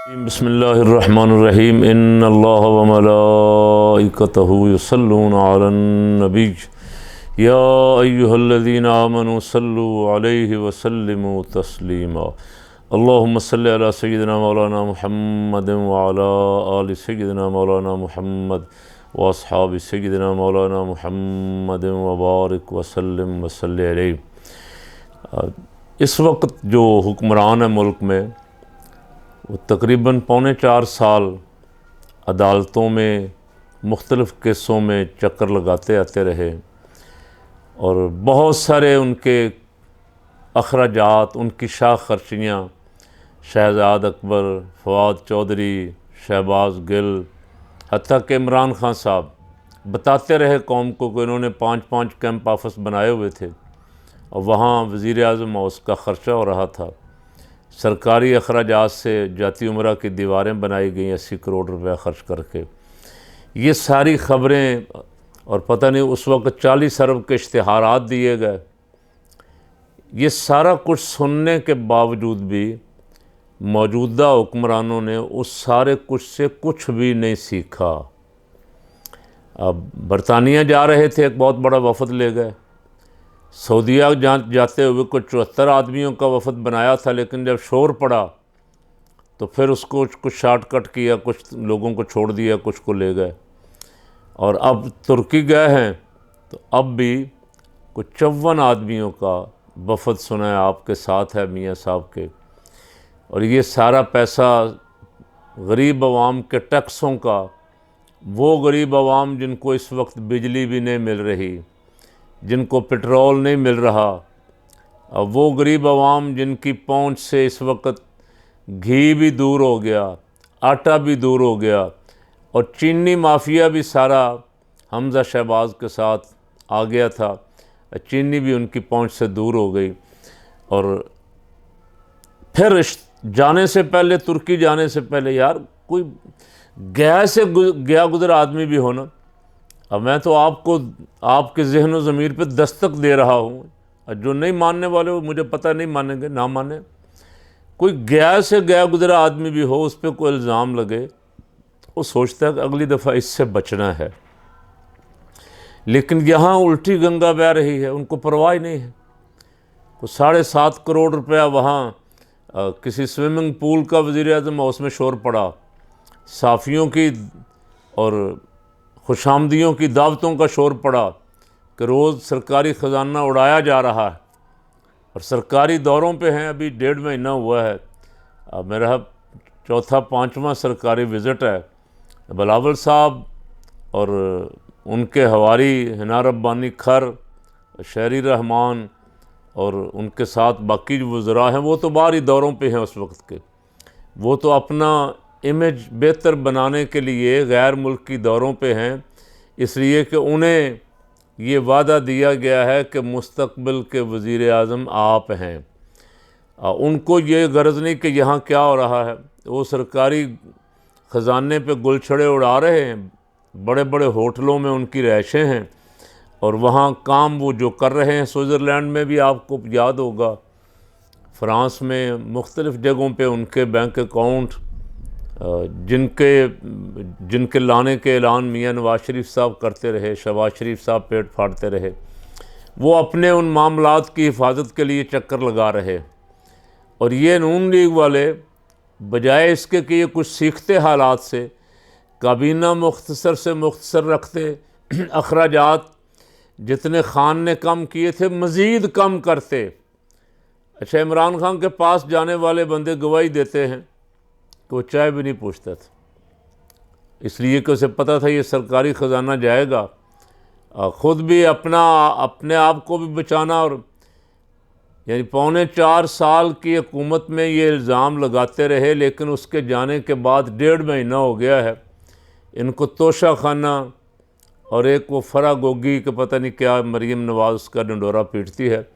बिस्मिल्लाहिर्रहमानिर्रहीम इन्नल्लाह व मलाइकतहु युसल्लूना अलन नबी या अय्युहल्लज़ीना आमनू सल्लु अलैहि व सल्लिमू तस्लीमा अल्लाहुम्मा सल्लि अला सय्यिदिना मौलाना मुहम्मदिन व अला आलि सय्यिदिना मौलाना मुहम्मद व अस्हाबि सय्यिदिना मौलाना मुहम्मदिन व बारिक व सल्लिम व सल्लि अलैहि। इस वक्त जो हुक्मरान है मुल्क में, वो तकरीबन 4.25 साल अदालतों में मुख्तलिफ़ केसों में चक्कर लगाते आते रहे और बहुत सारे उनके अखराजात, उनकी शाख खर्चियाँ शहजाद अकबर, फवाद चौधरी, शहबाज गिल, हत्ता कि इमरान खान साहब बताते रहे कौम को कि इन्होंने 5-5 कैंप ऑफिस बनाए हुए थे और वहाँ वज़ीर आज़म और उसका ख़र्चा हो रहा था। सरकारी अखराजात से जाती उमरा की दीवारें बनाई गई 80 करोड़ रुपया ख़र्च करके। ये सारी ख़बरें और पता नहीं उस वक्त 40 अरब के इश्तिहारात दिए गए। ये सारा कुछ सुनने के बावजूद भी मौजूदा हुक्मरानों ने उस सारे कुछ से कुछ भी नहीं सीखा। अब बरतानिया जा रहे थे, एक बहुत बड़ा वफ़द ले गए। सऊदीया जाते हुए कुछ 74 आदमियों का वफ़द बनाया था, लेकिन जब शोर पड़ा तो फिर उसको कुछ शॉर्टकट किया, कुछ लोगों को छोड़ दिया, कुछ को ले गए। और अब तुर्की गए हैं तो अब भी कुछ 54 आदमियों का वफ़द सुना है आपके साथ है मियाँ साहब के। और ये सारा पैसा गरीब आवाम के टैक्सों का, वो गरीब आवाम जिनको इस वक्त बिजली भी नहीं मिल रही, जिनको पेट्रोल नहीं मिल रहा, वो गरीब आवाम जिनकी पहुंच से इस वक्त घी भी दूर हो गया, आटा भी दूर हो गया और चीनी माफिया भी सारा हमज़ा शहबाज के साथ आ गया था, चीनी भी उनकी पहुंच से दूर हो गई। और फिर जाने से पहले, तुर्की जाने से पहले, यार कोई गया गुजरा आदमी भी हो ना। अब मैं तो आपको आपके ज़हन व ज़मीर पे दस्तक दे रहा हूँ, जो नहीं मानने वाले वो मुझे पता नहीं मानेंगे, ना माने। कोई गया गुजरा आदमी भी हो, उस पर कोई इल्ज़ाम लगे, वो सोचता है कि अगली दफ़ा इससे बचना है। लेकिन यहाँ उल्टी गंगा बह रही है, उनको परवाह ही नहीं है। तो 7.5 करोड़ रुपया वहाँ किसी स्विमिंग पूल का वज़ीर आज़म हाउस में शोर पड़ा, साफ़ियों की और खुशामदियों की दावतों का शोर पड़ा कि रोज़ सरकारी ख़जाना उड़ाया जा रहा है और सरकारी दौरों पे हैं। अभी 1.5 महीना हुआ है, मेरा 4-5वां सरकारी विज़िट है। बिलावल साहब और उनके हवारी हिना रब्बानी खर, शहरी रहमान और उनके साथ बाकी जो वज़रा हैं, वो तो बाहरी दौरों पे हैं उस वक्त के। वो तो अपना इमेज बेहतर बनाने के लिए गैर मुल्की दौरों पे हैं, इसलिए कि उन्हें ये वादा दिया गया है कि मुस्तक़बिल के वज़ीर आज़म आप हैं। उनको ये गर्ज़ नहीं कि यहाँ क्या हो रहा है। वो सरकारी ख़जाने पे गुलछड़े उड़ा रहे हैं, बड़े बड़े होटलों में उनकी रहायशें हैं और वहाँ काम वो जो कर रहे हैं। स्विट्ज़रलैंड में भी आपको याद होगा, फ़्रांस में मुख्तलिफ़ जगहों पे उनके बैंक अकाउंट जिनके लाने के ऐलान मियाँ नवाज़ शरीफ साहब करते रहे, शहबाज शरीफ साहब पेट फाड़ते रहे, वो अपने उन मामलात की हिफाजत के लिए चक्कर लगा रहे। और ये नून लीग वाले बजाय इसके कि ये कुछ सीखते हालात से, काबीना मुख्तसर से मुख्तसर रखते, अखराजात जितने खान ने कम किए थे मज़ीद कम करते। अच्छा, इमरान खान के पास जाने वाले बंदे गवाही देते हैं कि वो चाय भी नहीं पूछता था, इसलिए कि उसे पता था ये सरकारी ख़जाना जाएगा। ख़ुद भी अपने आप को भी बचाना। और यानी 4.25 साल की हुकूमत में ये इल्ज़ाम लगाते रहे, लेकिन उसके जाने के बाद 1.5 महीना हो गया है। इनको तोशा खाना और एक वो फरा गोगी के पता नहीं क्या, मरीम नवाज़ उसका डंडोरा पीटती है।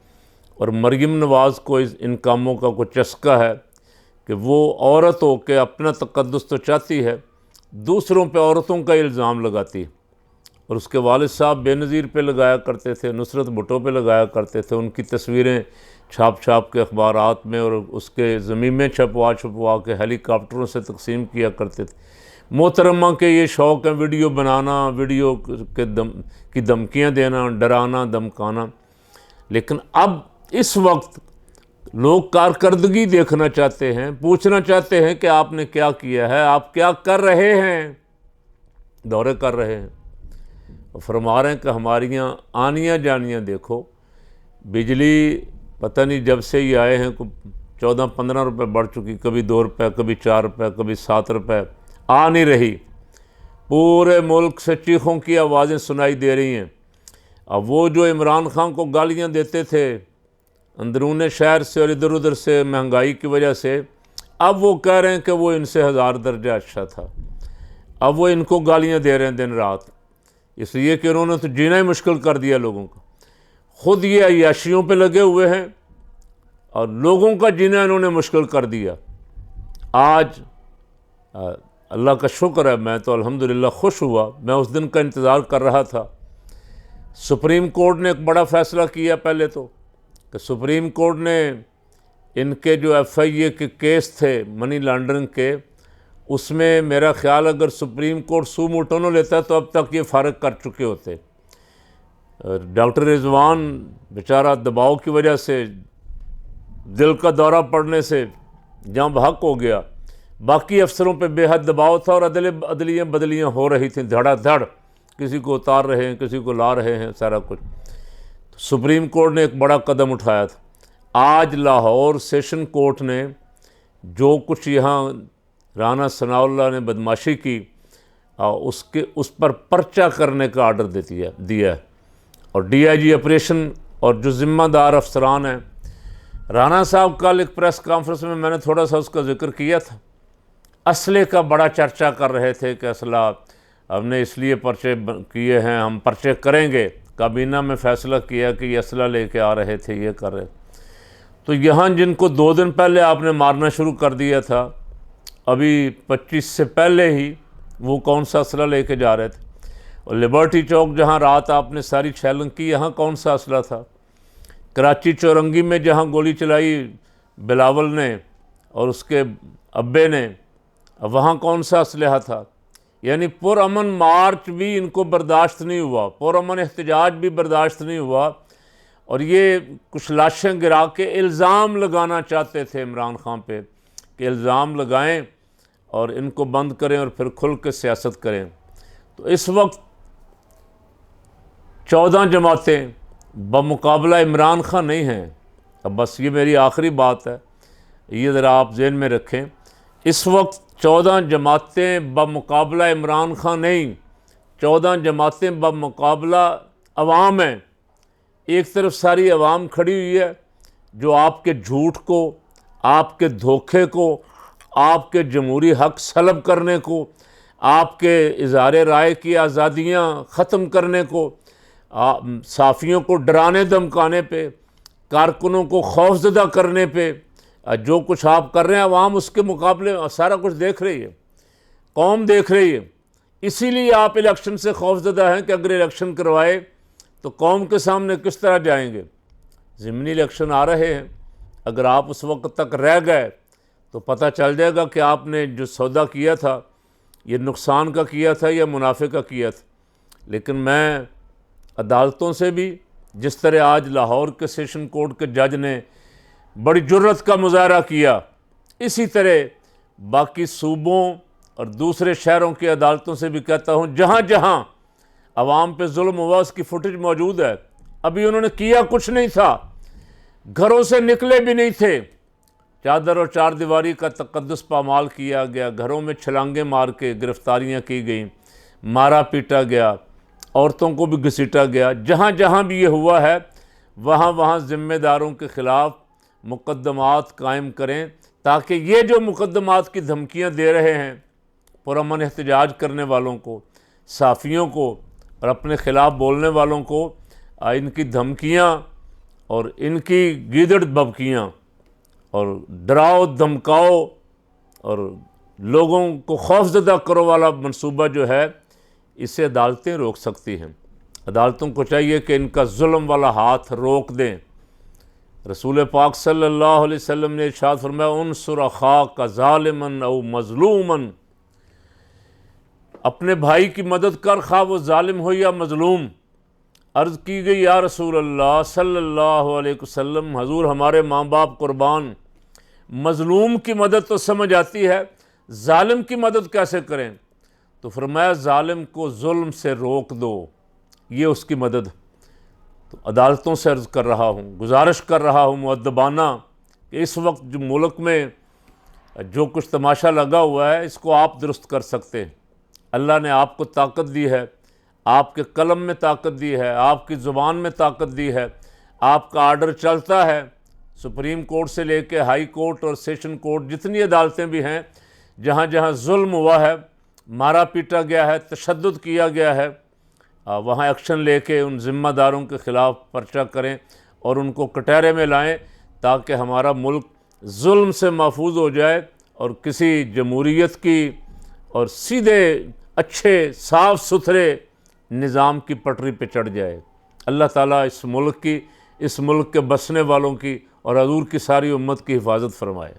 और मरीम नवाज़ को इन कामों का कुछ चस्का है कि वो औरत हो के अपना तक़द्दुस तो चाहती है, दूसरों पे औरतों का इल्ज़ाम लगाती। और उसके वालिद साहब बेनज़ीर पे लगाया करते थे, नुसरत भुट्टो पे लगाया करते थे, उनकी तस्वीरें छाप छाप के अखबारात में और उसके ज़मीन में छपवा छपवा के हेलीकॉप्टरों से तकसीम किया करते थे। मोहतरमा के ये शौक़ है वीडियो बनाना, वीडियो की धमकियाँ देना, डराना धमकाना। लेकिन अब इस वक्त लोग कारकर्दगी देखना चाहते हैं, पूछना चाहते हैं कि आपने क्या किया है, आप क्या कर रहे हैं। दौरे कर रहे हैं और फरमा रहे हैं कि हमारियाँ आनियाँ जानियाँ देखो। बिजली पता नहीं जब से ही आए हैं 14-15 रुपये बढ़ चुकी, कभी 2 रुपये, कभी 4 रुपये, कभी 7 रुपये, आ नहीं रही। पूरे मुल्क से चीखों की आवाज़ें सुनाई दे रही हैं। अब वो जो इमरान खान को गालियाँ देते थे अंदरून शहर से और इधर उधर से महंगाई की वजह से, अब वो कह रहे हैं कि वो इनसे 1000 दर्जा अच्छा था। अब वो इनको गालियाँ दे रहे हैं दिन रात, इसलिए कि उन्होंने तो जीना ही मुश्किल कर दिया लोगों का। ख़ुद ये अय्याशियों पे लगे हुए हैं और लोगों का जीना इन्होंने मुश्किल कर दिया। आज अल्लाह का शुक्र है, मैं तो अल्हम्दुलिल्लाह खुश हुआ। मैं उस दिन का इंतज़ार कर रहा था। सुप्रीम कोर्ट ने एक बड़ा फ़ैसला किया पहले तो, कि सुप्रीम कोर्ट ने इनके जो FIA के केस थे मनी लॉन्ड्रिंग के, उसमें मेरा ख्याल अगर सुप्रीम कोर्ट सू मोटोनो लेता तो अब तक ये फ़ारिग कर चुके होते। डॉक्टर रिजवान बेचारा दबाव की वजह से, दिल का दौरा पड़ने से जहाँ बहक हो गया। बाकी अफसरों पे बेहद दबाव था और अदलियाँ बदलियाँ हो रही थी धड़ाधड़, किसी को उतार रहे हैं, किसी को ला रहे हैं, सारा कुछ। तो सुप्रीम कोर्ट ने एक बड़ा कदम उठाया था। आज लाहौर सेशन कोर्ट ने जो कुछ यहाँ राना सनाउल्लाह ने बदमाशी की, उस पर पर्चा करने का आर्डर दिया है। और DIG ऑपरेशन और जो ज़िम्मेदार अफसरान हैं, राना साहब कल एक प्रेस कॉन्फ्रेंस में मैंने थोड़ा सा उसका जिक्र किया था। असले का बड़ा चर्चा कर रहे थे कि असला हमने इसलिए पर्चे किए हैं, हम पर्चे करेंगे। काबीना में फ़ैसला किया कि ये असला लेके आ रहे थे, ये कर रहे। तो यहाँ जिनको 2 दिन पहले आपने मारना शुरू कर दिया था, अभी 25 से पहले ही वो कौन सा असला लेके जा रहे थे। और लिबर्टी चौक जहाँ रात आपने सारी छेलन की, यहाँ कौन सा असला था। कराची चौरंगी में जहाँ गोली चलाई बिलावल ने और उसके अब्बे ने, वहाँ कौन सा असलहा था। यानी पुरअमन मार्च भी इनको बर्दाश्त नहीं हुआ, पुरअमन एहतजाज भी बर्दाश्त नहीं हुआ। और ये कुछ लाशें गिरा के इल्ज़ाम लगाना चाहते थे इमरान खान पे कि इल्ज़ाम लगाएं और इनको बंद करें और फिर खुल के सियासत करें। तो इस वक्त 14 जमातें बमुकाबला इमरान खान नहीं हैं। अब बस ये मेरी आखिरी बात है, ये ज़रा आप ज़हन में रखें। इस वक्त 14 जमातें बमुकाबला इमरान खान नहीं, 14 जमातें बमुकाबला अवाम हैं। एक तरफ सारी अवाम खड़ी हुई है जो आपके झूठ को, आपके धोखे को, आपके जमहूरी हक सलब करने को, आपके इज़हार राय की आज़ादियाँ ख़त्म करने को, साफ़ियों को डराने धमकाने पे, कारकुनों को खौफज़दा करने पे, जो कुछ आप कर रहे हैं अवाम उसके मुकाबले सारा कुछ देख रही है, कौम देख रही है। इसीलिए आप इलेक्शन से खौफज़दा हैं कि अगर इलेक्शन करवाए तो कौम के सामने किस तरह जाएंगे। ज़िमनी इलेक्शन आ रहे हैं, अगर आप उस वक्त तक रह गए तो पता चल जाएगा कि आपने जो सौदा किया था ये नुकसान का किया था या मुनाफे का किया था। लेकिन मैं अदालतों से भी, जिस तरह आज लाहौर के सेशन कोर्ट के जज ने बड़ी जुर्रत का मुजाहरा किया, इसी तरह बाकी सूबों और दूसरे शहरों की अदालतों से भी कहता हूँ, जहाँ जहाँ अवाम पे जुल्म हुआ उसकी फुटेज मौजूद है। अभी उन्होंने किया कुछ नहीं था, घरों से निकले भी नहीं थे, चादर और चार दीवारी का तकद्दुस पामाल किया गया, घरों में छलांगे मार के गिरफ्तारियाँ की गईं, मारा पीटा गया, औरतों को भी घसीटा गया। जहाँ जहाँ भी ये हुआ है वहाँ वहाँ ज़िम्मेदारों के ख़िलाफ़ मुकद्दमात कायम करें, ताकि ये जो मुकद्दमात की धमकियाँ दे रहे हैं पुरअमन एहतजाज करने वालों को, साफ़ियों को और अपने ख़िलाफ़ बोलने वालों को, इनकी धमकियाँ और इनकी गीदड़ बबकियाँ और डराओ धमकाओ और लोगों को खौफज़दा करो वाला मंसूबा जो है, इसे अदालतें रोक सकती हैं। अदालतों को चाहिए कि इनका जुल्म वाला हाथ रोक दें, रसूल पाक सल्लल्लाहु अलैहि वसल्लम ने इरशाद फरमाया, उनसुर अखाका ज़ालिमन औ मज़लूमन, अपने भाई की मदद कर, खा वो ज़ालिम हो या मज़लूम। अर्ज़ की गई, या रसूल अल्लाह सल्लल्लाहु अलैहि वसल्लम, हजूर हमारे माँ बाप कुर्बान, मज़लूम की मदद तो समझ आती है, ज़ालिम की मदद कैसे करें? तो फरमाया, ज़ालिम को जुल्म से रोक दो, ये उसकी मदद। तो अदालतों से अर्ज़ कर रहा हूँ, गुजारिश कर रहा हूँ मुअद्दबाना कि इस वक्त जो मुल्क में जो कुछ तमाशा लगा हुआ है, इसको आप दुरुस्त कर सकते हैं। अल्लाह ने आपको ताकत दी है, आपके कलम में ताकत दी है, आपकी ज़ुबान में ताकत दी है, आपका आर्डर चलता है। सुप्रीम कोर्ट से लेके हाई कोर्ट और सेशन कोर्ट, जितनी अदालतें भी हैं, जहाँ जहाँ जुल्म हुआ है, मारा पीटा गया है, तशद्दुद किया गया है, वहाँ एक्शन लेके उन ज़िम्मेदारों के ख़िलाफ़ पर्चा करें और उनको कटहरे में लाएं, ताकि हमारा मुल्क जुल्म से महफूज हो जाए और किसी जमहूरियत की और सीधे अच्छे साफ़ सुथरे निज़ाम की पटरी पे चढ़ जाए। अल्लाह ताला इस मुल्क की, इस मुल्क के बसने वालों की और हजूर की सारी उम्मत की हिफाजत फरमाए।